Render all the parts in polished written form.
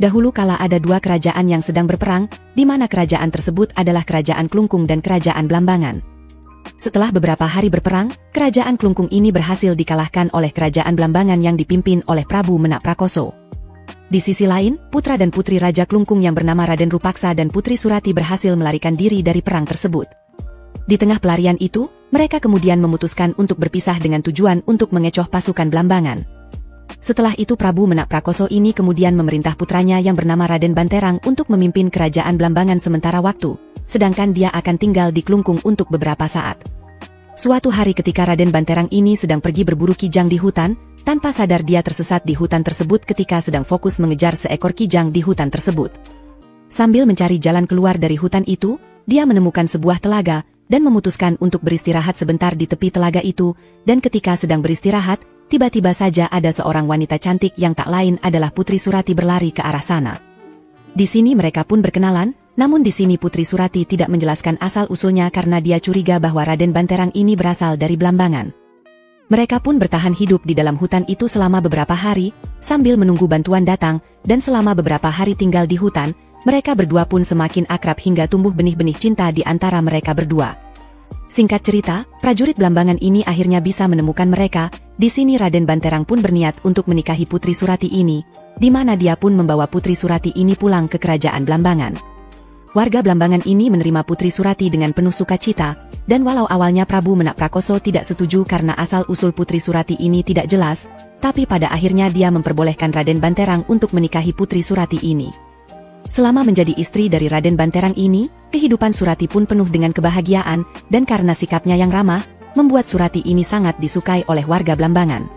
Dahulu kala ada dua kerajaan yang sedang berperang, di mana kerajaan tersebut adalah Kerajaan Klungkung dan Kerajaan Blambangan. Setelah beberapa hari berperang, Kerajaan Klungkung ini berhasil dikalahkan oleh Kerajaan Blambangan yang dipimpin oleh Prabu Menak Prakoso. Di sisi lain, putra dan putri Raja Klungkung yang bernama Raden Rupaksa dan Putri Surati berhasil melarikan diri dari perang tersebut. Di tengah pelarian itu, mereka kemudian memutuskan untuk berpisah dengan tujuan untuk mengecoh pasukan Blambangan. Setelah itu Prabu Menak Prakoso ini kemudian memerintah putranya yang bernama Raden Banterang untuk memimpin kerajaan Blambangan sementara waktu, sedangkan dia akan tinggal di Klungkung untuk beberapa saat. Suatu hari ketika Raden Banterang ini sedang pergi berburu kijang di hutan, tanpa sadar dia tersesat di hutan tersebut ketika sedang fokus mengejar seekor kijang di hutan tersebut. Sambil mencari jalan keluar dari hutan itu, dia menemukan sebuah telaga, dan memutuskan untuk beristirahat sebentar di tepi telaga itu, dan ketika sedang beristirahat, tiba-tiba saja ada seorang wanita cantik yang tak lain adalah Putri Surati berlari ke arah sana. Di sini mereka pun berkenalan, namun di sini Putri Surati tidak menjelaskan asal-usulnya karena dia curiga bahwa Raden Banterang ini berasal dari Blambangan. Mereka pun bertahan hidup di dalam hutan itu selama beberapa hari, sambil menunggu bantuan datang, dan selama beberapa hari tinggal di hutan, mereka berdua pun semakin akrab hingga tumbuh benih-benih cinta di antara mereka berdua. Singkat cerita, prajurit Blambangan ini akhirnya bisa menemukan mereka. Di sini Raden Banterang pun berniat untuk menikahi Putri Surati ini, di mana dia pun membawa Putri Surati ini pulang ke kerajaan Blambangan. Warga Blambangan ini menerima Putri Surati dengan penuh sukacita, dan walau awalnya Prabu Menak Prakoso tidak setuju karena asal-usul Putri Surati ini tidak jelas, tapi pada akhirnya dia memperbolehkan Raden Banterang untuk menikahi Putri Surati ini. Selama menjadi istri dari Raden Banterang ini, kehidupan Surati pun penuh dengan kebahagiaan, dan karena sikapnya yang ramah, membuat Surati ini sangat disukai oleh warga Blambangan.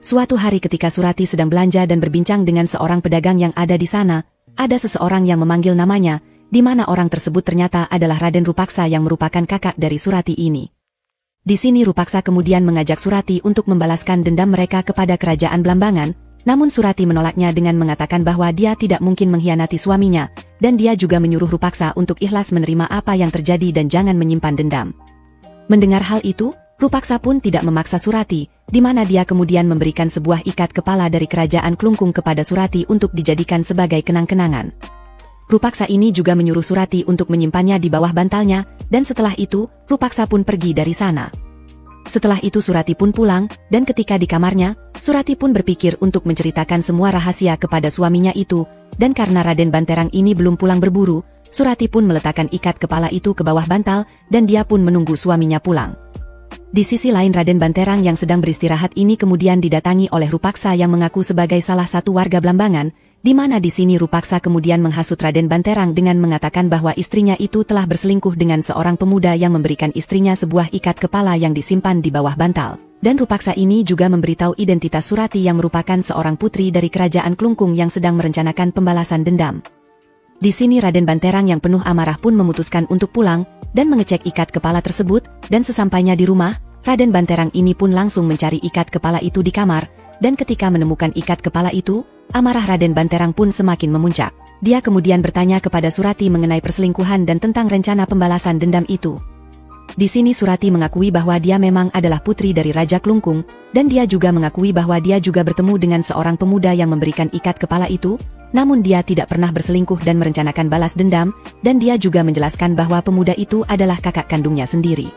Suatu hari ketika Surati sedang belanja dan berbincang dengan seorang pedagang yang ada di sana, ada seseorang yang memanggil namanya, di mana orang tersebut ternyata adalah Raden Rupaksa yang merupakan kakak dari Surati ini. Di sini Rupaksa kemudian mengajak Surati untuk membalaskan dendam mereka kepada kerajaan Blambangan, namun Surati menolaknya dengan mengatakan bahwa dia tidak mungkin mengkhianati suaminya, dan dia juga menyuruh Rupaksa untuk ikhlas menerima apa yang terjadi dan jangan menyimpan dendam. Mendengar hal itu, Rupaksa pun tidak memaksa Surati, di mana dia kemudian memberikan sebuah ikat kepala dari kerajaan Klungkung kepada Surati untuk dijadikan sebagai kenang-kenangan. Rupaksa ini juga menyuruh Surati untuk menyimpannya di bawah bantalnya, dan setelah itu, Rupaksa pun pergi dari sana. Setelah itu Surati pun pulang, dan ketika di kamarnya, Surati pun berpikir untuk menceritakan semua rahasia kepada suaminya itu, dan karena Raden Banterang ini belum pulang berburu, Surati pun meletakkan ikat kepala itu ke bawah bantal, dan dia pun menunggu suaminya pulang. Di sisi lain Raden Banterang yang sedang beristirahat ini kemudian didatangi oleh Rupaksa yang mengaku sebagai salah satu warga Blambangan, di mana di sini Rupaksa kemudian menghasut Raden Banterang dengan mengatakan bahwa istrinya itu telah berselingkuh dengan seorang pemuda yang memberikan istrinya sebuah ikat kepala yang disimpan di bawah bantal. Dan Rupaksa ini juga memberitahu identitas Surati yang merupakan seorang putri dari kerajaan Klungkung yang sedang merencanakan pembalasan dendam. Di sini Raden Banterang yang penuh amarah pun memutuskan untuk pulang, dan mengecek ikat kepala tersebut, dan sesampainya di rumah, Raden Banterang ini pun langsung mencari ikat kepala itu di kamar, dan ketika menemukan ikat kepala itu, amarah Raden Banterang pun semakin memuncak. Dia kemudian bertanya kepada Surati mengenai perselingkuhan dan tentang rencana pembalasan dendam itu. Di sini Surati mengakui bahwa dia memang adalah putri dari Raja Klungkung, dan dia juga mengakui bahwa dia juga bertemu dengan seorang pemuda yang memberikan ikat kepala itu, namun dia tidak pernah berselingkuh dan merencanakan balas dendam, dan dia juga menjelaskan bahwa pemuda itu adalah kakak kandungnya sendiri.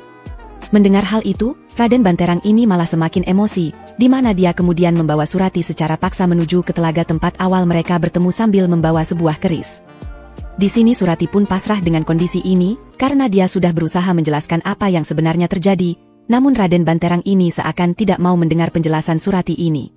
Mendengar hal itu, Raden Banterang ini malah semakin emosi, di mana dia kemudian membawa Surati secara paksa menuju ke telaga tempat awal mereka bertemu sambil membawa sebuah keris. Di sini Surati pun pasrah dengan kondisi ini, karena dia sudah berusaha menjelaskan apa yang sebenarnya terjadi, namun Raden Banterang ini seakan tidak mau mendengar penjelasan Surati ini.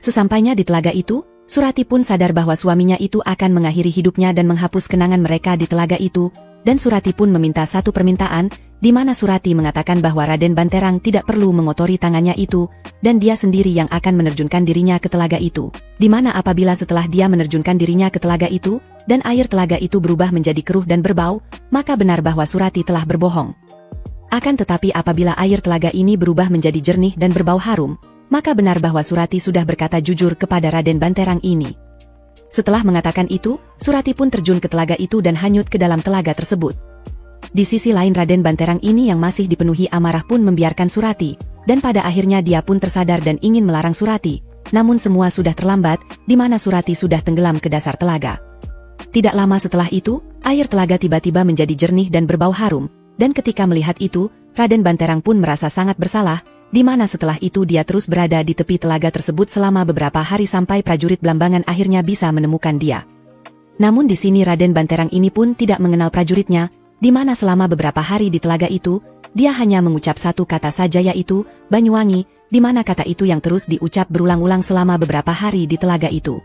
Sesampainya di telaga itu, Surati pun sadar bahwa suaminya itu akan mengakhiri hidupnya dan menghapus kenangan mereka di telaga itu, dan Surati pun meminta satu permintaan, di mana Surati mengatakan bahwa Raden Banterang tidak perlu mengotori tangannya itu, dan dia sendiri yang akan menerjunkan dirinya ke telaga itu. Di mana apabila setelah dia menerjunkan dirinya ke telaga itu, dan air telaga itu berubah menjadi keruh dan berbau, maka benar bahwa Surati telah berbohong. Akan tetapi apabila air telaga ini berubah menjadi jernih dan berbau harum, maka benar bahwa Surati sudah berkata jujur kepada Raden Banterang ini. Setelah mengatakan itu, Surati pun terjun ke telaga itu dan hanyut ke dalam telaga tersebut. Di sisi lain Raden Banterang ini yang masih dipenuhi amarah pun membiarkan Surati, dan pada akhirnya dia pun tersadar dan ingin melarang Surati, namun semua sudah terlambat, di mana Surati sudah tenggelam ke dasar telaga. Tidak lama setelah itu, air telaga tiba-tiba menjadi jernih dan berbau harum, dan ketika melihat itu, Raden Banterang pun merasa sangat bersalah, di mana setelah itu dia terus berada di tepi telaga tersebut selama beberapa hari sampai prajurit Blambangan akhirnya bisa menemukan dia. Namun di sini Raden Banterang ini pun tidak mengenal prajuritnya, di mana selama beberapa hari di telaga itu, dia hanya mengucap satu kata saja yaitu, Banyuwangi, di mana kata itu yang terus diucap berulang-ulang selama beberapa hari di telaga itu.